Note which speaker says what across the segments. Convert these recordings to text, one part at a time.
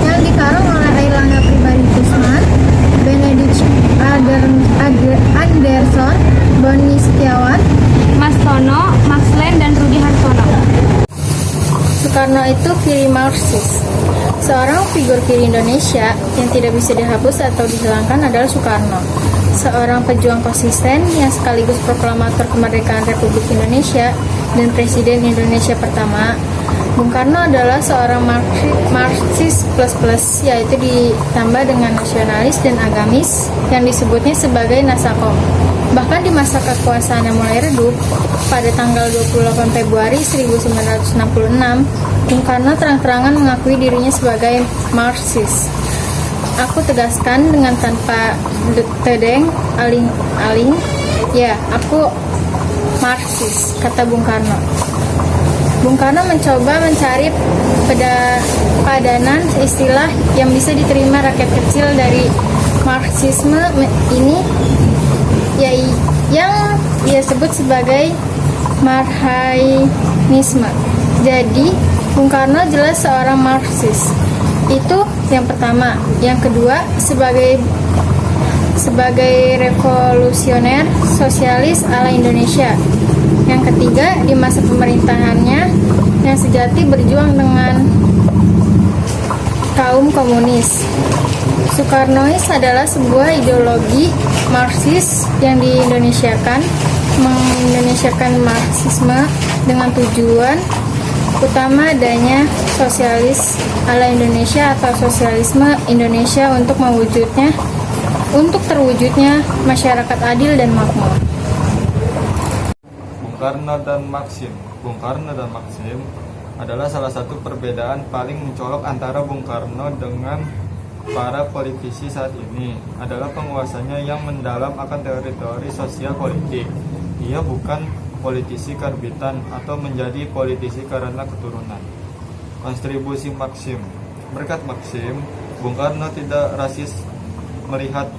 Speaker 1: yang dikarang oleh Airlangga Pribadi Kusman, Benedict Anderson, Boni Setiawan,
Speaker 2: Mas Tono, Max Len, dan Rudi Hartono.
Speaker 1: Soekarno itu kiri Marxis. Seorang figur kiri Indonesia yang tidak bisa dihapus atau dihilangkan adalah Soekarno. Seorang pejuang konsisten yang sekaligus proklamator kemerdekaan Republik Indonesia dan Presiden Indonesia pertama. Bung Karno adalah seorang Marxis plus, yaitu ditambah dengan nasionalis dan agamis yang disebutnya sebagai Nasakom. Bahkan di masa kekuasaan yang mulai redup, pada tanggal 28 Februari 1966, Bung Karno terang-terangan mengakui dirinya sebagai Marxis. Aku tegaskan dengan tanpa tedeng, aling-aling, ya, aku Marxis, kata Bung Karno. Bung Karno mencoba mencari padanan istilah yang bisa diterima rakyat kecil dari Marxisme ini, yang ia sebut sebagai Marxisme. Jadi, Bung Karno jelas seorang Marxis. Itu yang pertama. Yang kedua, sebagai revolusioner sosialis ala Indonesia. Yang ketiga, di masa pemerintahannya yang sejati berjuang dengan kaum komunis. Soekarnois adalah sebuah ideologi Marxis yang mengindonesiakan Marxisme dengan tujuan utama adanya sosialis ala Indonesia atau sosialisme Indonesia untuk terwujudnya masyarakat adil dan makmur.
Speaker 3: Bung Karno dan Maxim adalah salah satu perbedaan paling mencolok antara Bung Karno dengan para politisi saat ini. Adalah penguasanya yang mendalam akan teori-teori sosial politik. Ia bukan politisi karbitan atau menjadi politisi karena keturunan. Kontribusi Maxim. Berkat Maxim, Bung Karno tidak rasis melihat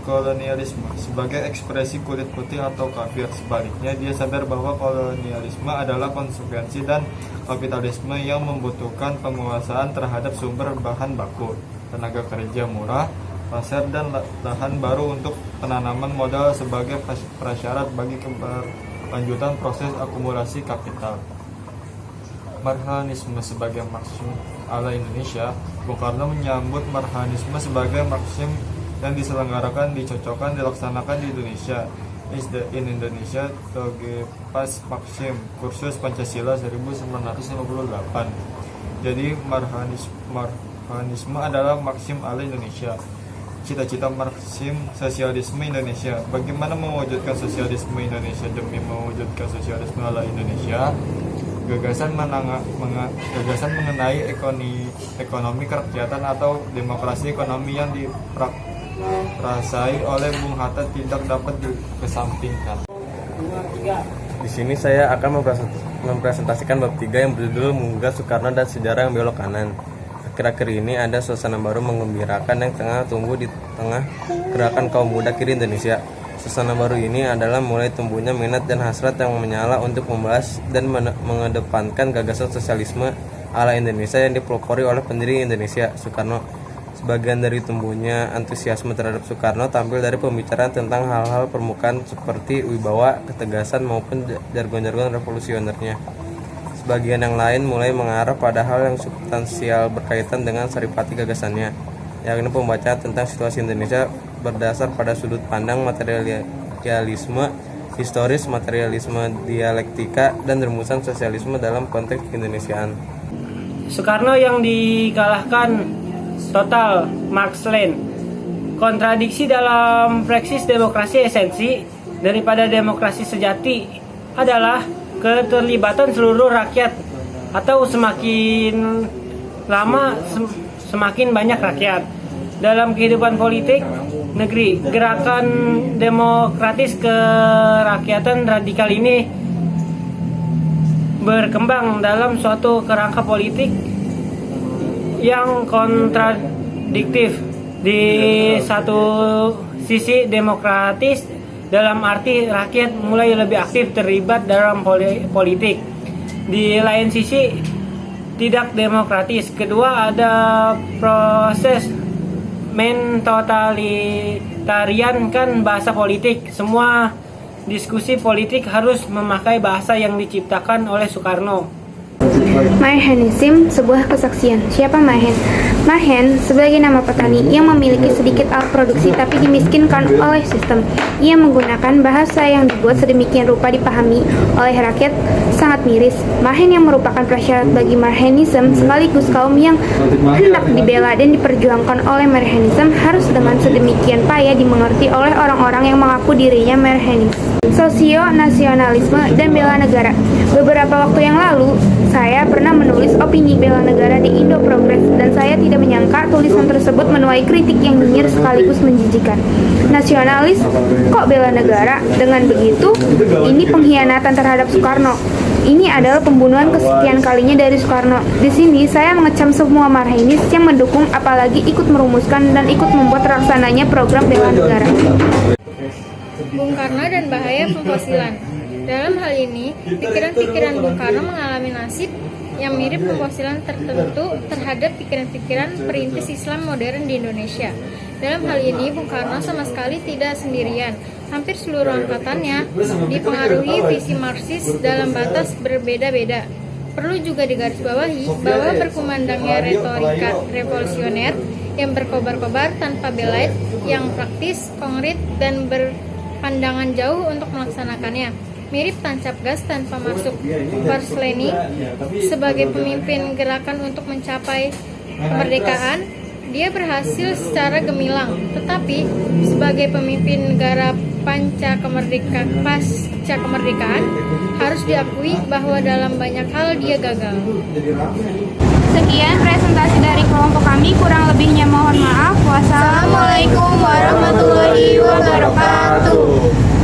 Speaker 3: kolonialisme sebagai ekspresi kulit putih atau kafir. Sebaliknya, dia sadar bahwa kolonialisme adalah konsekuensi dan kapitalisme yang membutuhkan penguasaan terhadap sumber bahan baku, tenaga kerja murah, pasar, dan lahan baru untuk penanaman modal sebagai prasyarat bagi keberlanjutan proses akumulasi kapital. Marxisme sebagai Maxim ala Indonesia. Bung Karno menyambut Marxisme sebagai Maxim yang diselenggarakan, dicocokkan, dilaksanakan di Indonesia. In Indonesia Togepas Maxim, kursus Pancasila 1958. Jadi Marxisme adalah Maxim ala Indonesia. Cita-cita Marxim, sosialisme Indonesia. Bagaimana mewujudkan sosialisme Indonesia demi mewujudkan sosialisme ala Indonesia? Gagasan mengenai ekonomi kerakyatan atau demokrasi ekonomi yang diprasai oleh Bung Hatta tidak dapat dikesampingkan.
Speaker 4: Di sini saya akan mempresentasikan bab 3 yang berjudul Menggugah Soekarno dan Sejarah yang Belok Kanan. Akhir-akhir ini ada suasana baru menggembirakan yang tengah tumbuh di tengah gerakan kaum muda kiri Indonesia. Suasana baru ini adalah mulai tumbuhnya minat dan hasrat yang menyala untuk membahas dan mengedepankan gagasan sosialisme ala Indonesia yang dipelopori oleh pendiri Indonesia, Soekarno. Sebagian dari tumbuhnya antusiasme terhadap Soekarno tampil dari pembicaraan tentang hal-hal permukaan seperti wibawa, ketegasan maupun jargon-jargon revolusionernya. Sebagian yang lain mulai mengarah pada hal yang substansial berkaitan dengan saripati gagasannya, yakni pembacaan tentang situasi Indonesia berdasar pada sudut pandang materialisme, historis, materialisme dialektika, dan rumusan sosialisme dalam konteks keindonesiaan.
Speaker 5: Soekarno yang dikalahkan total Max Len. Kontradiksi dalam praksis demokrasi esensi daripada demokrasi sejati adalah keterlibatan seluruh rakyat, atau semakin lama semakin banyak rakyat dalam kehidupan politik negeri. Gerakan demokratis kerakyatan radikal ini berkembang dalam suatu kerangka politik yang kontradiktif. Di satu sisi demokratis dalam arti rakyat mulai lebih aktif terlibat dalam politik. Di lain sisi tidak demokratis. Kedua, ada proses mentotalitarian kan bahasa politik. Semua diskusi politik harus memakai bahasa yang diciptakan oleh Soekarno.
Speaker 2: Marhanism, sebuah kesaksian. Siapa Marhen? Marhen sebagai nama petani yang memiliki sedikit alat produksi tapi dimiskinkan oleh sistem. Ia menggunakan bahasa yang dibuat sedemikian rupa dipahami oleh rakyat sangat miris. Marhen yang merupakan prasyarat bagi Marhanism sekaligus kaum yang hendak dibela dan diperjuangkan oleh Marhanism harus dengan sedemikian payah dimengerti oleh orang-orang yang mengaku dirinya Marhanis. Sosio-nasionalisme dan bela negara. Beberapa waktu yang lalu, saya pernah menulis opini bela negara di Indo Progress dan saya tidak menyangka tulisan tersebut menuai kritik yang nyinyir sekaligus menjijikan. Nasionalis, kok bela negara? Dengan begitu, ini pengkhianatan terhadap Soekarno. Ini adalah pembunuhan kesekian kalinya dari Soekarno. Di sini saya mengecam semua Marhenis yang mendukung apalagi ikut merumuskan dan ikut membuat terlaksananya program bela negara.
Speaker 1: Bung Karno dan bahaya pemfosilan. Dalam hal ini, pikiran-pikiran Bung Karno mengalami nasib yang mirip pemfosilan tertentu terhadap pikiran-pikiran perintis Islam modern di Indonesia. Dalam hal ini, Bung Karno sama sekali tidak sendirian. Hampir seluruh angkatannya dipengaruhi visi Marxis dalam batas berbeda-beda. Perlu juga digarisbawahi bahwa berkumandangnya retorika revolusioner yang berkobar-kobar tanpa belait, yang praktis, konkret, dan berpandangan jauh untuk melaksanakannya. Mirip tancap gas tanpa masuk. Parsleni sebagai pemimpin gerakan untuk mencapai kemerdekaan, dia berhasil secara gemilang. Tetapi sebagai pemimpin negara pasca kemerdekaan, harus diakui bahwa dalam banyak hal dia gagal.
Speaker 2: Sekian presentasi dari kelompok kami, kurang lebihnya mohon maaf. Wassalamualaikum warahmatullahi wabarakatuh.